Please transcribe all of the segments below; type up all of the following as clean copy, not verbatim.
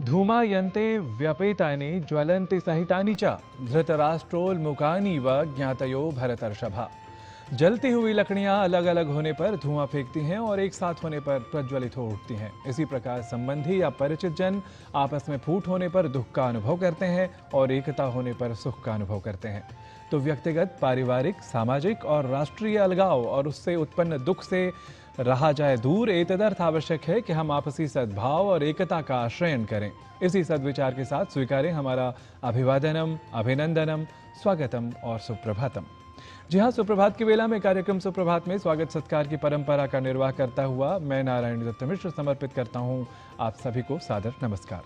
धूमायन्ते व्यपेतानि ज्वलन्ति सहितानि च धृतराष्ट्रोल्मुखानि व ज्ञातयो भरतर्षभा। जलती हुई लकड़ियां अलग अलग होने पर धुआं फेंकती हैं और एक साथ होने पर प्रज्वलित हो उठती हैं। इसी प्रकार संबंधी या परिचित जन आपस में फूट होने पर दुख का अनुभव करते हैं और एकता होने पर सुख का अनुभव करते हैं। तो व्यक्तिगत, पारिवारिक, सामाजिक और राष्ट्रीय अलगाव और उससे उत्पन्न दुख से रहा जाए दूर, एतदर्थ आवश्यक है कि हम आपसी सद्भाव और एकता का आश्रयन करें। इसी सद्विचार के साथ स्वीकारें हमारा अभिवादनम, अभिनंदनम, स्वागतम और सुप्रभातम। जी हाँ, सुप्रभात की वेला में कार्यक्रम सुप्रभात में स्वागत सत्कार की परंपरा का निर्वाह करता हुआ मैं नारायण दत्त मिश्र समर्पित करता हूं आप सभी को सादर नमस्कार।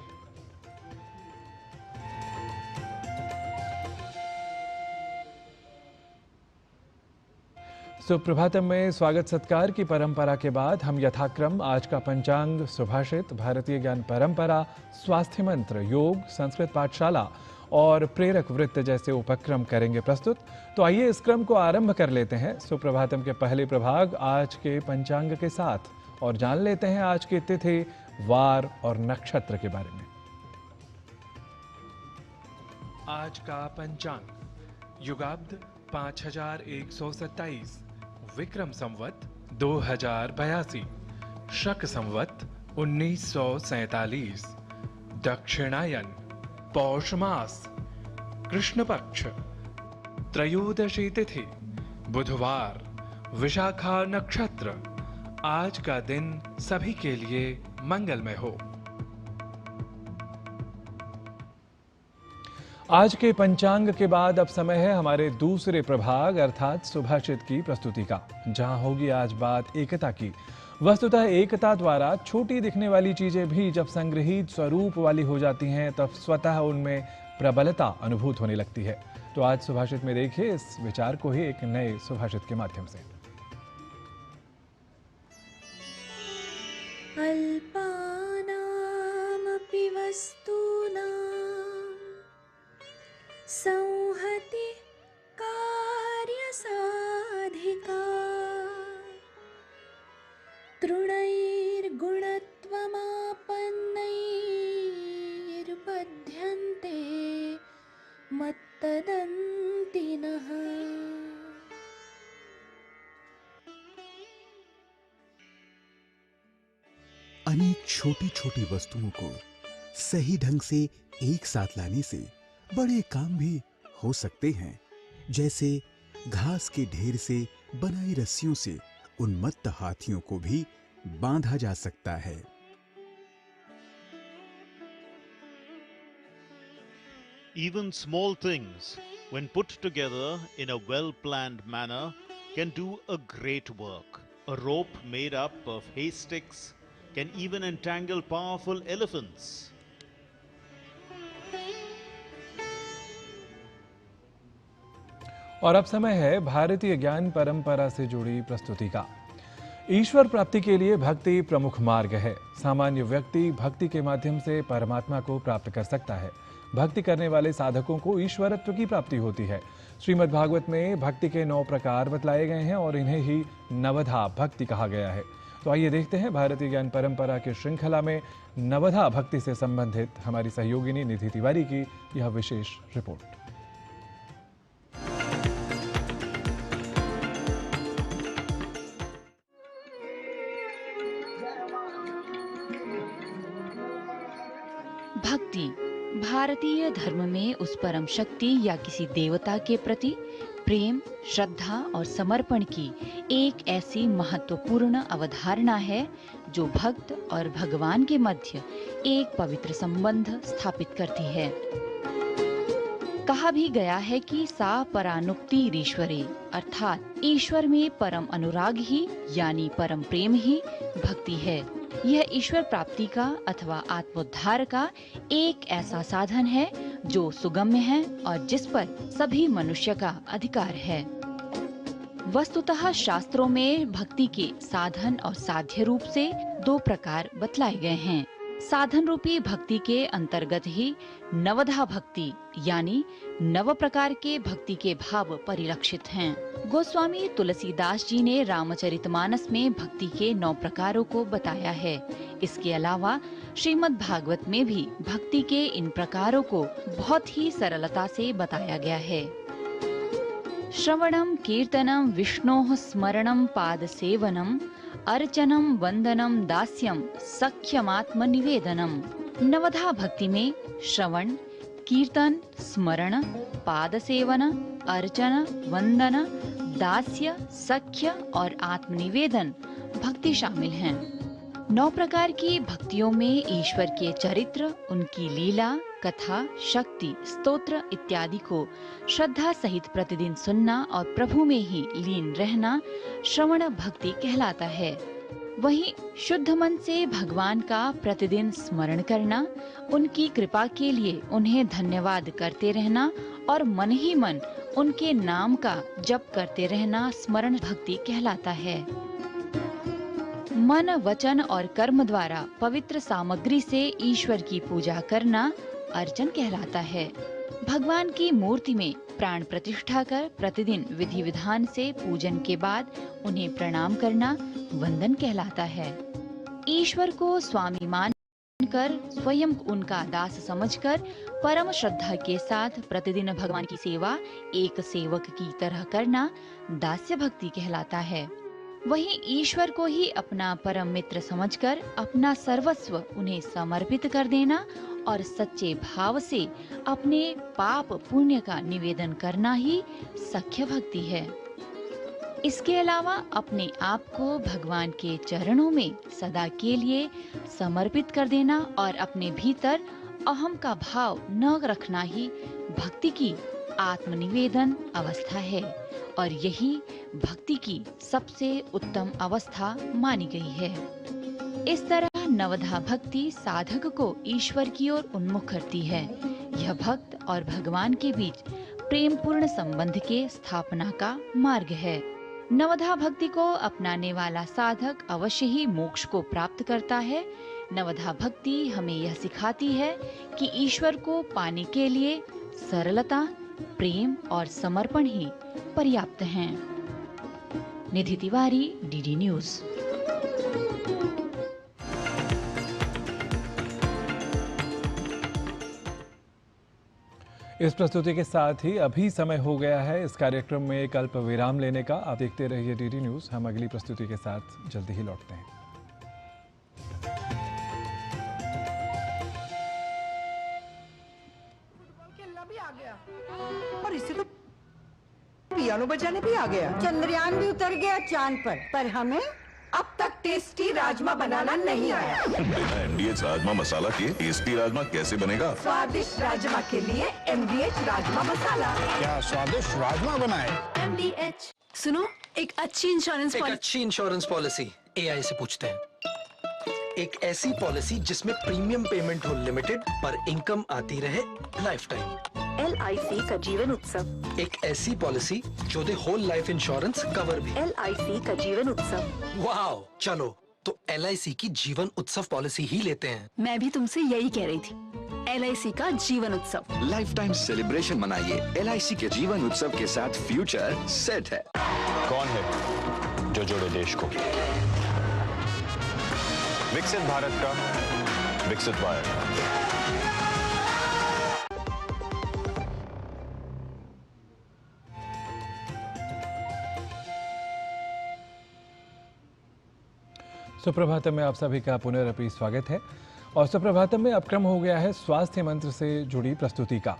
सुप्रभातम में स्वागत सत्कार की परंपरा के बाद हम यथाक्रम आज का पंचांग, सुभाषित, भारतीय ज्ञान परंपरा, स्वास्थ्य मंत्र, योग, संस्कृत पाठशाला और प्रेरक वृत्त जैसे उपक्रम करेंगे प्रस्तुत। तो आइए इस क्रम को आरंभ कर लेते हैं सुप्रभातम के पहले प्रभाग आज के पंचांग के साथ और जान लेते हैं आज की तिथि, वार और नक्षत्र के बारे में। आज का पंचांग युगाब्द 5127, विक्रम संवत 2082, शक संवत 1947, दक्षिणायन, पौष मास, कृष्ण पक्ष, त्रयोदशी तिथि, बुधवार, विशाखा नक्षत्र। आज का दिन सभी के लिए मंगलमय हो। आज के पंचांग के बाद अब समय है हमारे दूसरे प्रभाग अर्थात सुभाषित की प्रस्तुति का, जहां होगी आज बात एकता की। वस्तुतः एकता द्वारा छोटी दिखने वाली चीजें भी जब संग्रहित स्वरूप वाली हो जाती हैं तब स्वतः उनमें प्रबलता अनुभूत होने लगती है। तो आज सुभाषित में देखिए इस विचार को ही एक नए सुभाषित के माध्यम से। अल्पानामपि वस्तूनां संहति कार्यसाधिका तृणैर्गुणत्वमापन्नैर्बध्यन्ते मत्तदन्तिनः। अनेक छोटी छोटी वस्तुओं को सही ढंग से एक साथ लाने से बड़े काम भी हो सकते हैं। जैसे घास के ढेर से बनाई रस्सियों से उन्मत्त हाथियों को भी बांधा जा सकता है। Even small things, when put together in a well-planned manner, can do a great work. A rope made up of hay sticks can even entangle powerful elephants. और अब समय है भारतीय ज्ञान परंपरा से जुड़ी प्रस्तुति का। ईश्वर प्राप्ति के लिए भक्ति प्रमुख मार्ग है। सामान्य व्यक्ति भक्ति के माध्यम से परमात्मा को प्राप्त कर सकता है। भक्ति करने वाले साधकों को ईश्वरत्व की प्राप्ति होती है। श्रीमद् भागवत में भक्ति के 9 प्रकार बतलाए गए हैं और इन्हें ही नवधा भक्ति कहा गया है। तो आइए देखते हैं भारतीय ज्ञान परंपरा की श्रृंखला में नवधा भक्ति से संबंधित हमारी सहयोगिनी निधि तिवारी की यह विशेष रिपोर्ट। भक्ति भारतीय धर्म में उस परम शक्ति या किसी देवता के प्रति प्रेम, श्रद्धा और समर्पण की एक ऐसी महत्वपूर्ण अवधारणा है जो भक्त और भगवान के मध्य एक पवित्र संबंध स्थापित करती है। कहा भी गया है कि सा परानुक्तिरीश्वरे अर्थात ईश्वर में परम अनुराग ही यानी परम प्रेम ही भक्ति है। यह ईश्वर प्राप्ति का अथवा आत्मोद्धार का एक ऐसा साधन है जो सुगम्य है और जिस पर सभी मनुष्य का अधिकार है। वस्तुतः शास्त्रों में भक्ति के साधन और साध्य रूप से 2 प्रकार बतलाए गए हैं। साधन रूपी भक्ति के अंतर्गत ही नवधा भक्ति यानी नव प्रकार के भक्ति के भाव परिलक्षित हैं। गोस्वामी तुलसीदास जी ने रामचरितमानस में भक्ति के 9 प्रकारों को बताया है। इसके अलावा श्रीमद् भागवत में भी भक्ति के इन प्रकारों को बहुत ही सरलता से बताया गया है। श्रवणम कीर्तनम विष्णोः स्मरणम पाद सेवनम अर्चनम वंदनम दास्यम सख्यमात्म निवेदनम। नवधा भक्ति में श्रवण, कीर्तन, स्मरण, पाद सेवन, अर्चन, वंदन, दास्य, सख्य और आत्मनिवेदन भक्ति शामिल हैं। 9 प्रकार की भक्तियों में ईश्वर के चरित्र, उनकी लीला, कथा, शक्ति, स्तोत्र इत्यादि को श्रद्धा सहित प्रतिदिन सुनना और प्रभु में ही लीन रहना श्रवण भक्ति कहलाता है। वहीं शुद्ध मन से भगवान का प्रतिदिन स्मरण करना, उनकी कृपा के लिए उन्हें धन्यवाद करते रहना और मन ही मन उनके नाम का जप करते रहना स्मरण भक्ति कहलाता है। मन, वचन और कर्म द्वारा पवित्र सामग्री से ईश्वर की पूजा करना अर्चन कहलाता है। भगवान की मूर्ति में प्राण प्रतिष्ठा कर प्रतिदिन विधि विधान से पूजन के बाद उन्हें प्रणाम करना वंदन कहलाता है। ईश्वर को स्वामी मानकर स्वयं उनका दास समझकर परम श्रद्धा के साथ प्रतिदिन भगवान की सेवा एक सेवक की तरह करना दास्य भक्ति कहलाता है। वहीं ईश्वर को ही अपना परम मित्र समझकर अपना सर्वस्व उन्हें समर्पित कर देना और सच्चे भाव से अपने पाप पुण्य का निवेदन करना ही सख्य भक्ति है। इसके अलावा अपने आप को भगवान के चरणों में सदा के लिए समर्पित कर देना और अपने भीतर अहम का भाव न रखना ही भक्ति की आत्मनिवेदन अवस्था है और यही भक्ति की सबसे उत्तम अवस्था मानी गई है। इस तरह नवधा भक्ति साधक को ईश्वर की ओर उन्मुख करती है। यह भक्त और भगवान के बीच प्रेम पूर्ण संबंध के स्थापना का मार्ग है। नवधा भक्ति को अपनाने वाला साधक अवश्य ही मोक्ष को प्राप्त करता है। नवधा भक्ति हमें यह सिखाती है कि ईश्वर को पाने के लिए सरलता, प्रेम और समर्पण ही पर्याप्त हैं। निधि तिवारी, डीडी न्यूज। इस प्रस्तुति के साथ ही अभी समय हो गया है इस कार्यक्रम में एक अल्प विराम लेने का। आप देखते रहिए डीडी न्यूज। हम अगली प्रस्तुति के साथ जल्दी ही लौटते हैं। खेलना भी आ गया और इसे तो पियानो बजाने भी आ गया। चंद्रयान भी उतर गया चांद पर हमें अब तक टेस्टी राजमा बनाना नहीं आया। बिना MDH राजमा मसाला के टेस्टी राजमा कैसे बनेगा? स्वादिष्ट राजमा के लिए MDH राजमा मसाला। क्या स्वादिष्ट राजमा बनाए? MDH। सुनो, एक अच्छी इंश्योरेंस पॉलिसी AI से पूछते हैं। एक ऐसी पॉलिसी जिसमें प्रीमियम पेमेंट हो लिमिटेड पर इनकम आती रहे लाइफ टाइम। LIC का जीवन उत्सव। एक ऐसी पॉलिसी जो दे होल लाइफ इंश्योरेंस कवर भी। LIC का जीवन उत्सव। वाओ, चलो तो LIC की जीवन उत्सव पॉलिसी ही लेते हैं। मैं भी तुमसे यही कह रही थी, LIC का जीवन उत्सव। लाइफ टाइम सेलिब्रेशन मनाइए LIC के जीवन उत्सव के साथ। फ्यूचर सेट है। कौन है जो जोड़े देश को? विकसित भारत का विकसित भारत। सुप्रभातम में आप सभी का पुनरअपि स्वागत है। और सुप्रभातम में अब क्रम हो गया है स्वास्थ्य मंत्र से जुड़ी प्रस्तुति का।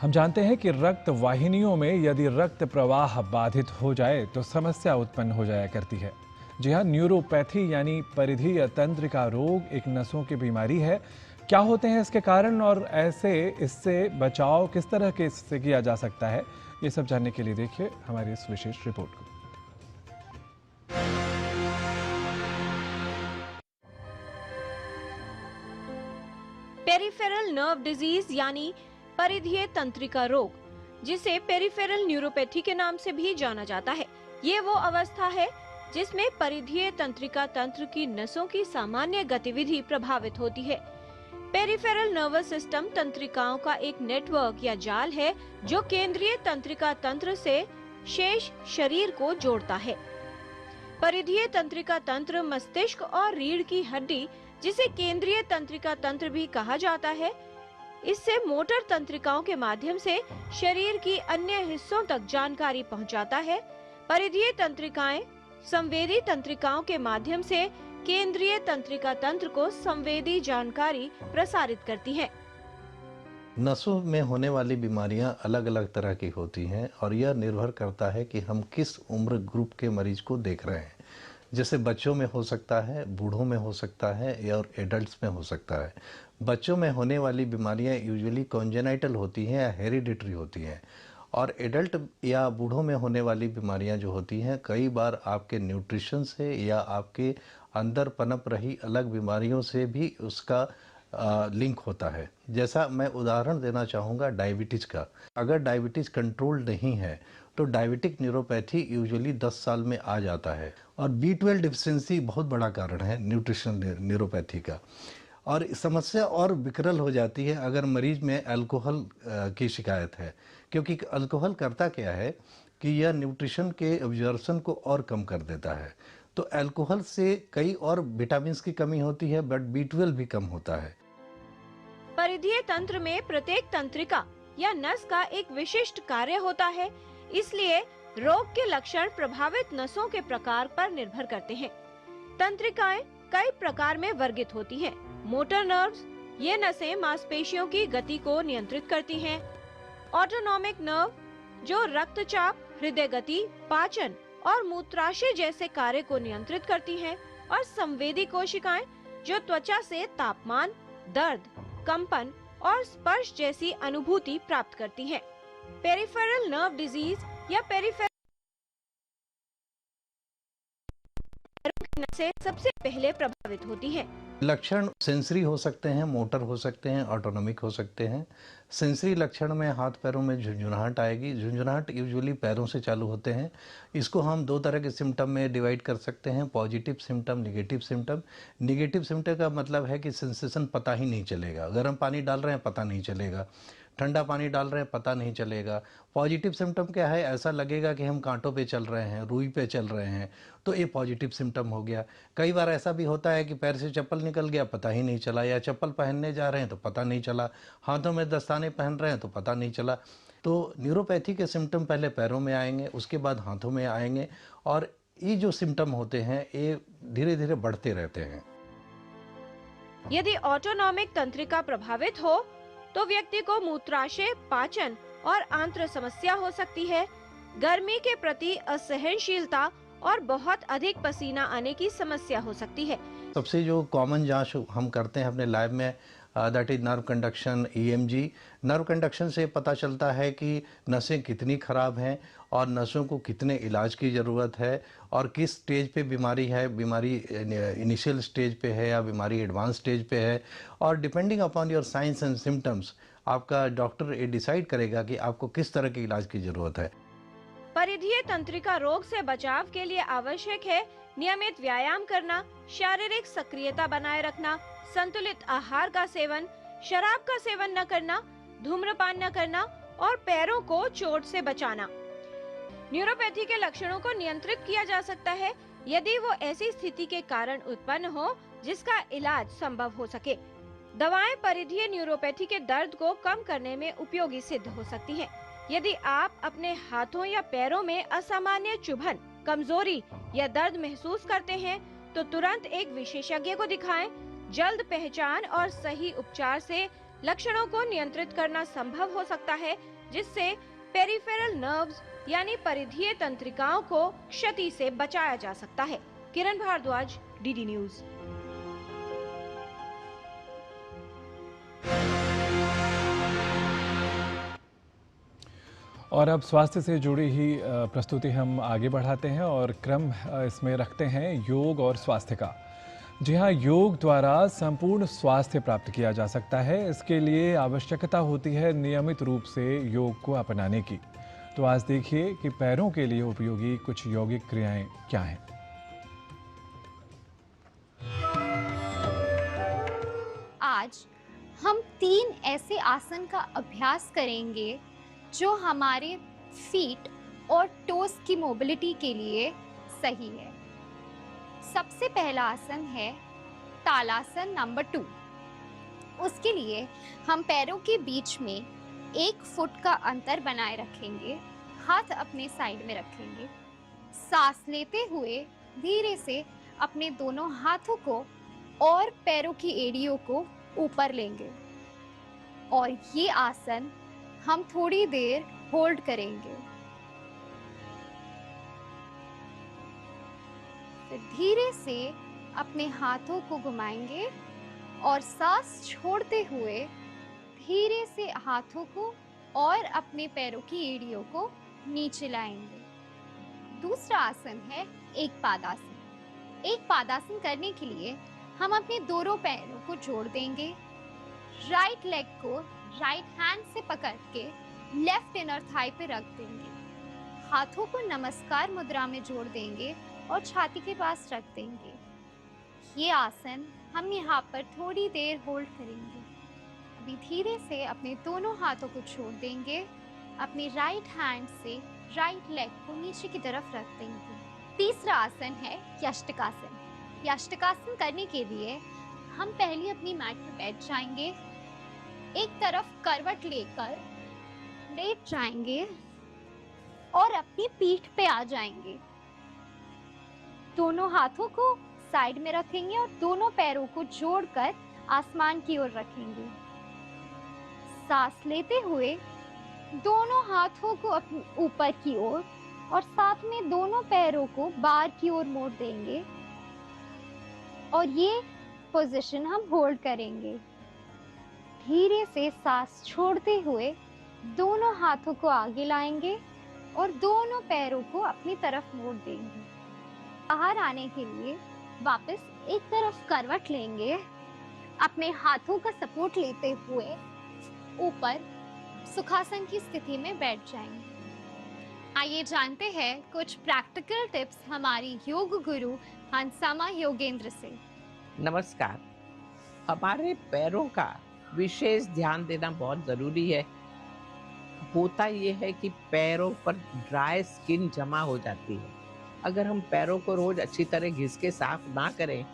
हम जानते हैं कि रक्त वाहिनियों में यदि रक्त प्रवाह बाधित हो जाए तो समस्या उत्पन्न हो जाया करती है। जी हाँ, न्यूरोपैथी यानी परिधीय तंत्र का रोग एक नसों की बीमारी है। क्या होते हैं इसके कारण और इससे बचाव किस तरह के इससे किया जा सकता है, ये सब जानने के लिए देखिए हमारी इस विशेष रिपोर्ट को। पेरिफेरल नर्व डिजीज यानी परिधीय तंत्रिका रोग, जिसे पेरिफेरल न्यूरोपैथी के नाम से भी जाना जाता है, ये वो अवस्था है जिसमें परिधीय तंत्रिका तंत्र की नसों की सामान्य गतिविधि प्रभावित होती है। पेरिफेरल नर्वस सिस्टम तंत्रिकाओं का एक नेटवर्क या जाल है जो केंद्रीय तंत्रिका तंत्र से शेष शरीर को जोड़ता है। परिधीय तंत्रिका तंत्र मस्तिष्क और रीढ़ की हड्डी, जिसे केंद्रीय तंत्रिका तंत्र भी कहा जाता है, इससे मोटर तंत्रिकाओं के माध्यम से शरीर की अन्य हिस्सों तक जानकारी पहुंचाता है। परिधीय तंत्रिकाएं संवेदी तंत्रिकाओं के माध्यम से केंद्रीय तंत्रिका तंत्र को संवेदी जानकारी प्रसारित करती हैं। नसों में होने वाली बीमारियां अलग अलग तरह की होती हैं और यह निर्भर करता है कि हम किस उम्र ग्रुप के मरीज को देख रहे हैं। जैसे बच्चों में हो सकता है, बूढ़ों में हो सकता है और एडल्ट्स में हो सकता है। बच्चों में होने वाली बीमारियां यूजुअली कॉन्जेनाइटल होती हैं या हेरिडिटरी होती हैं, और एडल्ट या बूढ़ों में होने वाली बीमारियां जो होती हैं कई बार आपके न्यूट्रिशन से या आपके अंदर पनप रही अलग बीमारियों से भी उसका लिंक होता है। जैसा मैं उदाहरण देना चाहूँगा डायबिटीज़ का। अगर डायबिटीज़ कंट्रोल नहीं है तो डायबिटिक न्यूरोपैथी यूजुअली 10 साल में आ जाता है, और B12 डिफिशिएंसी बहुत बड़ा कारण है न्यूट्रिशनल न्यूरोपैथी का। और समस्या और विकराल हो जाती है अगर मरीज में अल्कोहल की शिकायत है, क्योंकि अल्कोहल करता क्या है कि यह न्यूट्रिशन के एब्जॉर्प्शन को और कम कर देता है। तो अल्कोहल से कई और विटामिन की कमी होती है, बट B12 भी कम होता है। परिधीय तंत्र में प्रत्येक तंत्रिका या नस का एक विशिष्ट कार्य होता है, इसलिए रोग के लक्षण प्रभावित नसों के प्रकार पर निर्भर करते हैं। तंत्रिकाएं कई प्रकार में वर्गित होती हैं। मोटर नर्व्स, ये नसें मांसपेशियों की गति को नियंत्रित करती हैं। ऑटोनॉमिक नर्व, जो रक्तचाप, हृदय गति, पाचन और मूत्राशय जैसे कार्य को नियंत्रित करती हैं। और संवेदी कोशिकाएं, जो त्वचा से तापमान, दर्द, कंपन और स्पर्श जैसी अनुभूति प्राप्त करती हैं। पेरिफेरल नर्व डिजीज या पेरिफेरल नसें सबसे पहले प्रभावित होती हैं। लक्षण सेंसरी हो सकते हैं, मोटर हो सकते हैं, ऑटोनॉमिक हो सकते हैं। सेंसरी लक्षण में हाथ पैरों में झुंझुनाहट आएगी। झुंझुनाहट यूजुअली पैरों से चालू होते हैं। इसको हम 2 तरह के सिम्टम में डिवाइड कर सकते हैं, positive symptom, negative symptom. Negative symptom का मतलब है कि सेंसेशन पता ही नहीं चलेगा। गर्म पानी डाल रहे हैं पता नहीं चलेगा, ठंडा पानी डाल रहे हैं पता नहीं चलेगा। पॉजिटिव सिम्टम क्या है? ऐसा लगेगा कि हम कांटों पे चल रहे हैं, रुई पे चल रहे हैं, तो ये पॉजिटिव सिम्टम हो गया। कई बार ऐसा भी होता है कि पैर से चप्पल निकल गया, पता ही नहीं चला, या चप्पल पहनने जा रहे हैं तो पता नहीं चला, हाथों में दस्ताने पहन रहे हैं तो पता नहीं चला। तो न्यूरोपैथी के सिम्टम पहले पैरों में आएंगे, उसके बाद हाथों में आएंगे, और ये जो सिम्टम होते हैं ये धीरे धीरे बढ़ते रहते हैं। यदि ऑटोनॉमिक तंत्रिका प्रभावित हो तो व्यक्ति को मूत्राशय, पाचन और आंत्र समस्या हो सकती है। गर्मी के प्रति असहनशीलता और बहुत अधिक पसीना आने की समस्या हो सकती है। सबसे जो कॉमन जांच हम करते हैं अपने लैब में, that is nerve conduction, EMG। Nerve conduction से पता चलता है कि नसें कितनी खराब हैं और नसों को कितने इलाज की ज़रूरत है और किस स्टेज पे बीमारी है, बीमारी इनिशियल स्टेज पे है या बीमारी एडवांस स्टेज पे है। और depending upon your science and symptoms आपका डॉक्टर ये डिसाइड करेगा कि आपको किस तरह के इलाज की ज़रूरत है। परिधीय तंत्रिका रोग से बचाव के लिए आवश्यक है नियमित व्यायाम करना, शारीरिक सक्रियता बनाए रखना, संतुलित आहार का सेवन, शराब का सेवन न करना, धूम्रपान न करना और पैरों को चोट से बचाना। न्यूरोपैथी के लक्षणों को नियंत्रित किया जा सकता है यदि वो ऐसी स्थिति के कारण उत्पन्न हो जिसका इलाज संभव हो सके। दवाएं परिधीय न्यूरोपैथी के दर्द को कम करने में उपयोगी सिद्ध हो सकती हैं। यदि आप अपने हाथों या पैरों में असामान्य चुभन, कमजोरी या दर्द महसूस करते हैं तो तुरंत एक विशेषज्ञ को दिखाएं। जल्द पहचान और सही उपचार से लक्षणों को नियंत्रित करना संभव हो सकता है, जिससे पेरिफेरल नर्व्स यानी परिधीय तंत्रिकाओं को क्षति से बचाया जा सकता है। किरण भारद्वाज, DD न्यूज। और अब स्वास्थ्य से जुड़ी ही प्रस्तुति हम आगे बढ़ाते हैं और क्रम इसमें रखते हैं योग और स्वास्थ्य का। जी हाँ, योग द्वारा संपूर्ण स्वास्थ्य प्राप्त किया जा सकता है। इसके लिए आवश्यकता होती है नियमित रूप से योग को अपनाने की। तो आज देखिए कि पैरों के लिए उपयोगी कुछ यौगिक क्रियाएं क्या हैं। आज हम 3 ऐसे आसन का अभ्यास करेंगे जो हमारे फीट और टोस की मोबिलिटी के लिए सही है। सबसे पहला आसन है तालासन नंबर 2। उसके लिए हम पैरों के बीच में 1 फुट का अंतर बनाए रखेंगे, हाथ अपने साइड में रखेंगे। सांस लेते हुए धीरे से अपने दोनों हाथों को और पैरों की एड़ियों को ऊपर लेंगे और ये आसन हम थोड़ी देर होल्ड करेंगे। फिर धीरे से अपने हाथों को घुमाएंगे और सांस छोड़ते हुए धीरे से हाथों को और अपने पैरों की एड़ियों को नीचे लाएंगे। दूसरा आसन है एक पादासन। एक पादासन करने के लिए हम अपने दोनों पैरों को जोड़ देंगे। राइट लेग को राइट हैंड से पकड़ के लेफ्ट इनर थाई पे रख देंगे। हाथों को नमस्कार मुद्रा में जोड़ देंगे और छाती के पास रख देंगे। ये आसन हम यहाँ पर थोड़ी देर होल्ड करेंगे। अभी धीरे से अपने दोनों हाथों को छोड़ देंगे। अपने राइट हैंड से राइट लेग को नीचे की तरफ रख देंगे। तीसरा आसन है यष्टकासन। यष्टकासन करने के लिए हम पहले अपनी मैट पर बैठ जाएंगे, एक तरफ करवट लेकर लेट जाएंगे और अपनी पीठ पे आ जाएंगे। दोनों हाथों को साइड में रखेंगे और दोनों पैरों को जोड़कर आसमान की ओर रखेंगे। सांस लेते हुए दोनों हाथों को अपने ऊपर की ओर और साथ में दोनों पैरों को बाहर की ओर मोड़ देंगे और ये पोजीशन हम होल्ड करेंगे। धीरे से सांस छोड़ते हुए दोनों हाथों को आगे लाएंगे और दोनों पैरों को अपनी तरफ मोड़ देंगे। बाहर आने के लिए वापस एक तरफ करवट लेंगे, अपने हाथों का सपोर्ट लेते हुए ऊपर सुखासन की स्थिति में बैठ जाएंगे। आइए जानते हैं कुछ प्रैक्टिकल टिप्स हमारी योग गुरु हंसामा योगेंद्र से। नमस्कार। हमारे पैरों का विशेष ध्यान देना बहुत ज़रूरी है। होता ये है कि पैरों पर ड्राई स्किन जमा हो जाती है। अगर हम पैरों को रोज़ अच्छी तरह घिस के साफ ना करें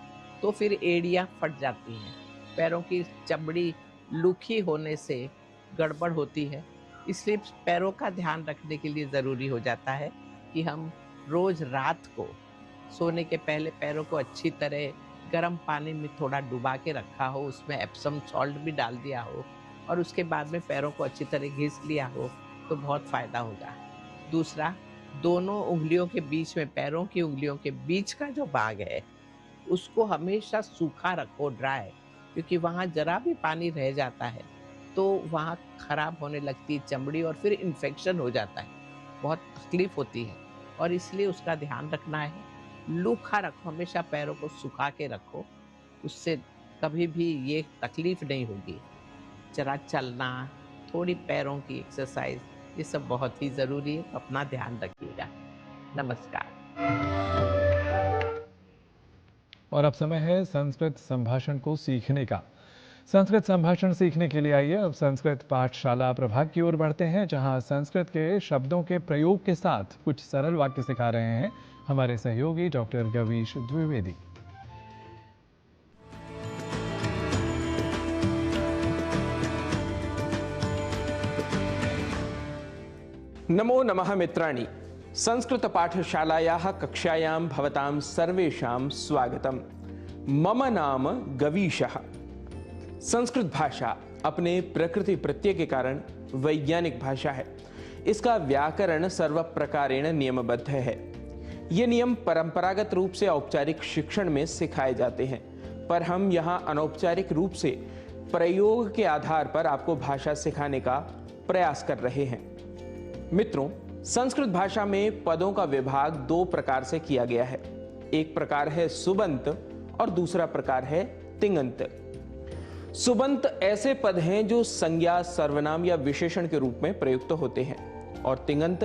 तो फिर एड़ियाँ फट जाती हैं। पैरों की चमड़ी लूखी होने से गड़बड़ होती है। इसलिए पैरों का ध्यान रखने के लिए ज़रूरी हो जाता है कि हम रोज़ रात को सोने के पहले पैरों को अच्छी तरह गर्म पानी में थोड़ा डुबा के रखा हो, उसमें एप्सम सॉल्ट भी डाल दिया हो और उसके बाद में पैरों को अच्छी तरह घिस लिया हो तो बहुत फ़ायदा होगा। दूसरा, दोनों उंगलियों के बीच में, पैरों की उंगलियों के बीच का जो भाग है उसको हमेशा सूखा रखो, ड्राई, क्योंकि वहाँ जरा भी पानी रह जाता है तो वहाँ ख़राब होने लगती है चमड़ी और फिर इन्फेक्शन हो जाता है, बहुत तकलीफ़ होती है और इसलिए उसका ध्यान रखना है। लूखा रखो, हमेशा पैरों को सुखा के रखो, उससे कभी भी ये तकलीफ़ नहीं होगी। जरा चलना, थोड़ी पैरों की एक्सरसाइज, ये सब बहुत ही ज़रूरी है, तो अपना ध्यान रखिएगा। नमस्कार। और अब समय है संस्कृत संभाषण को सीखने का। संस्कृत संभाषण सीखने के लिए आइए अब संस्कृत पाठशाला प्रभाग की ओर बढ़ते हैं, जहां संस्कृत के शब्दों के प्रयोग के साथ कुछ सरल वाक्य सिखा रहे हैं हमारे सहयोगी डॉक्टर गवीश द्विवेदी। नमो नमः मित्राणि। संस्कृत पाठशालायाः कक्षायां भवतां सर्वेषां स्वागतम्। मम नाम गवीशः। संस्कृत भाषा अपने प्रकृति प्रत्यय के कारण वैज्ञानिक भाषा है। इसका व्याकरण सर्व प्रकारेण नियमबद्ध है। ये नियम परंपरागत रूप से औपचारिक शिक्षण में सिखाए जाते हैं, पर हम यहाँ अनौपचारिक रूप से प्रयोग के आधार पर आपको भाषा सिखाने का प्रयास कर रहे हैं। मित्रों, संस्कृत भाषा में पदों का विभाग 2 प्रकार से किया गया है। एक प्रकार है सुबंत और दूसरा प्रकार है तिङन्त। सुबंत ऐसे पद हैं जो संज्ञा, सर्वनाम या विशेषण के रूप में प्रयुक्त होते हैं और तिङन्त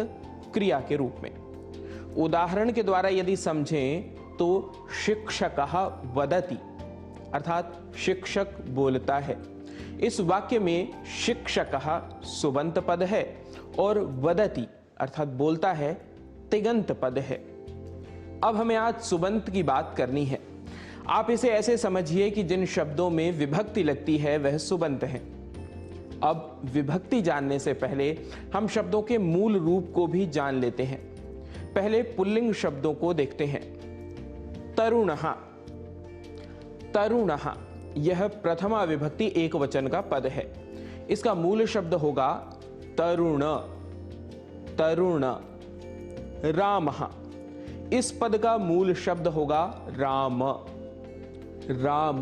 क्रिया के रूप में। उदाहरण के द्वारा यदि समझें तो शिक्षकः वदति, अर्थात शिक्षक बोलता है। इस वाक्य में शिक्षकः सुबंत पद है और वदति अर्थात बोलता है तिगंत पद है। अब हमें आज सुबंत की बात करनी है। आप इसे ऐसे समझिए कि जिन शब्दों में विभक्ति लगती है वह सुबंत है। अब विभक्ति जानने से पहले हम शब्दों के मूल रूप को भी जान लेते हैं। पहले पुल्लिंग शब्दों को देखते हैं। तरुणः, तरुणः यह प्रथमा विभक्ति एक वचन का पद है। इसका मूल शब्द होगा तरुण, तरुण। रामः, इस पद का मूल शब्द होगा राम, राम।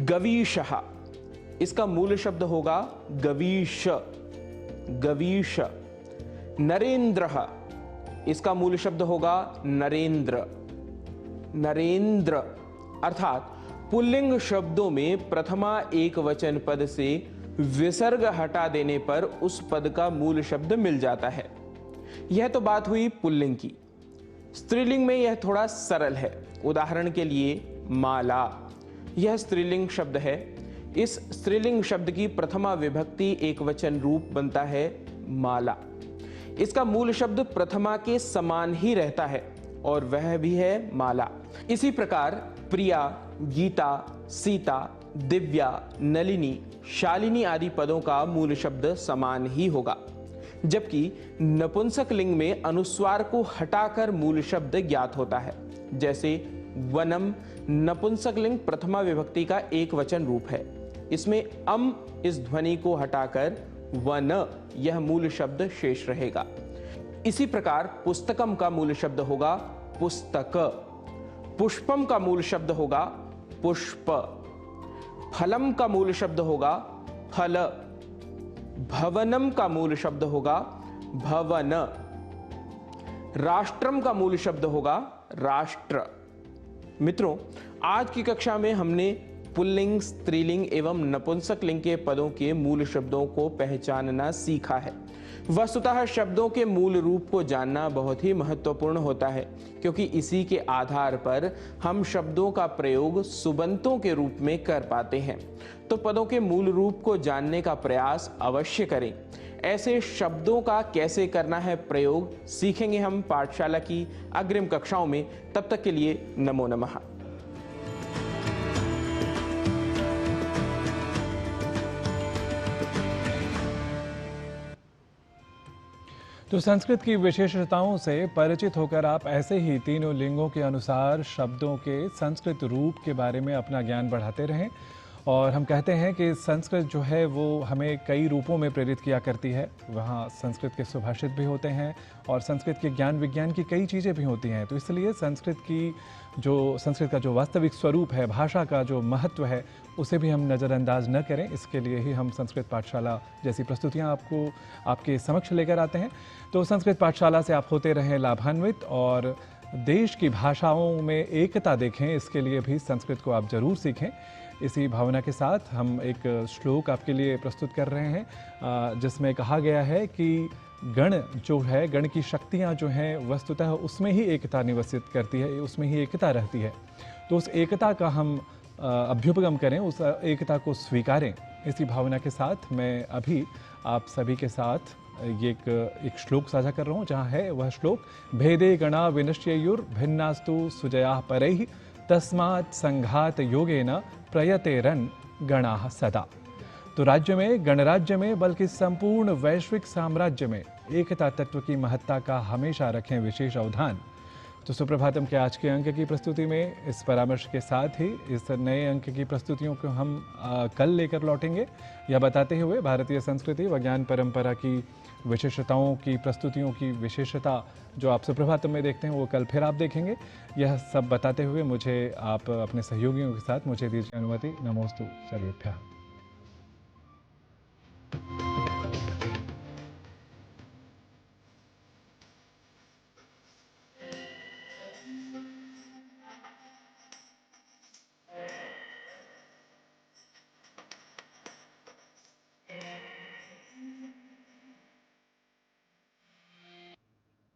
गवीशः, इसका मूल शब्द होगा गवीश, गवीश। नरेंद्रः, इसका मूल शब्द होगा नरेंद्र, नरेंद्र। अर्थात पुल्लिंग शब्दों में प्रथमा एक वचन पद से विसर्ग हटा देने पर उस पद का मूल शब्द मिल जाता है। यह तो बात हुई पुल्लिंग की। स्त्रीलिंग में यह थोड़ा सरल है। उदाहरण के लिए माला, यह स्त्रीलिंग शब्द है। इस स्त्रीलिंग शब्द की प्रथमा विभक्ति एक वचन रूप बनता है माला। इसका मूल शब्द प्रथमा के समान ही रहता है और वह भी है माला। इसी प्रकार प्रिया, गीता, सीता, दिव्या, नलिनी, शालिनी आदि पदों का मूल शब्द समान ही होगा, जबकि नपुंसक लिंग में अनुस्वार को हटाकर मूल शब्द ज्ञात होता है। जैसे वनम नपुंसक लिंग प्रथमा विभक्ति का एक वचन रूप है। इसमें अम इस ध्वनि को हटाकर वन यह मूल शब्द शेष रहेगा। इसी प्रकार पुस्तकम का मूल शब्द होगा पुस्तक, पुष्पम का मूल शब्द होगा पुष्प, फलम का मूल शब्द होगा फल, भवनम का मूल शब्द होगा भवन, राष्ट्रम का मूल शब्द होगा राष्ट्र। मित्रों, आज की कक्षा में हमने पुल्लिंग, स्त्रीलिंग एवं नपुंसक लिंग के पदों के मूल शब्दों को पहचानना सीखा है। वस्तुतः शब्दों के मूल रूप को जानना बहुत ही महत्वपूर्ण होता है, क्योंकि इसी के आधार पर हम शब्दों का प्रयोग सुबंतों के रूप में कर पाते हैं। तो पदों के मूल रूप को जानने का प्रयास अवश्य करें। ऐसे शब्दों का कैसे करना है प्रयोग सीखेंगे हम पाठशाला की अग्रिम कक्षाओं में। तब तक के लिए नमो नमः। तो संस्कृत की विशेषताओं से परिचित होकर आप ऐसे ही तीनों लिंगों के अनुसार शब्दों के संस्कृत रूप के बारे में अपना ज्ञान बढ़ाते रहें। और हम कहते हैं कि संस्कृत जो है वो हमें कई रूपों में प्रेरित किया करती है। वहाँ संस्कृत के सुभाषित भी होते हैं और संस्कृत के ज्ञान विज्ञान की कई चीज़ें भी होती हैं। तो इसलिए संस्कृत का जो वास्तविक स्वरूप है, भाषा का जो महत्व है, उसे भी हम नज़रअंदाज न करें। इसके लिए ही हम संस्कृत पाठशाला जैसी प्रस्तुतियाँ आपके समक्ष लेकर आते हैं। तो संस्कृत पाठशाला से आप होते रहें लाभान्वित और देश की भाषाओं में एकता देखें। इसके लिए भी संस्कृत को आप ज़रूर सीखें। इसी भावना के साथ हम एक श्लोक आपके लिए प्रस्तुत कर रहे हैं, जिसमें कहा गया है कि गण जो है, गण की शक्तियाँ जो हैं वस्तुतः उसमें ही एकता निवसित करती है, उसमें ही एकता रहती है। तो उस एकता का हम अभ्युपगम करें, उस एकता को स्वीकारें। इसी भावना के साथ मैं अभी आप सभी के साथ ये एक श्लोक साझा कर रहा हूँ, जहाँ है वह श्लोक भेदे गणा विनश्ययुर भिन्नास्तु सुजया परैः तस्मात् संघात योगेन प्रयतेरन गणाः सदा। तो राज्य में, गणराज्य में, बल्कि संपूर्ण वैश्विक साम्राज्य में एकता तत्व की महत्ता का हमेशा रखें विशेष अवधान। तो सुप्रभातम के आज के अंक की प्रस्तुति में इस परामर्श के साथ ही इस नए अंक की प्रस्तुतियों को हम कल लेकर लौटेंगे। यह बताते हुए भारतीय संस्कृति व ज्ञान परंपरा की विशेषताओं की प्रस्तुतियों की विशेषता जो आप सुप्रभातम में देखते हैं वो कल फिर आप देखेंगे। यह सब बताते हुए मुझे आप अपने सहयोगियों के साथ मुझे दीजिए अनुमति। नमोस्तु सर्वेभ्यः।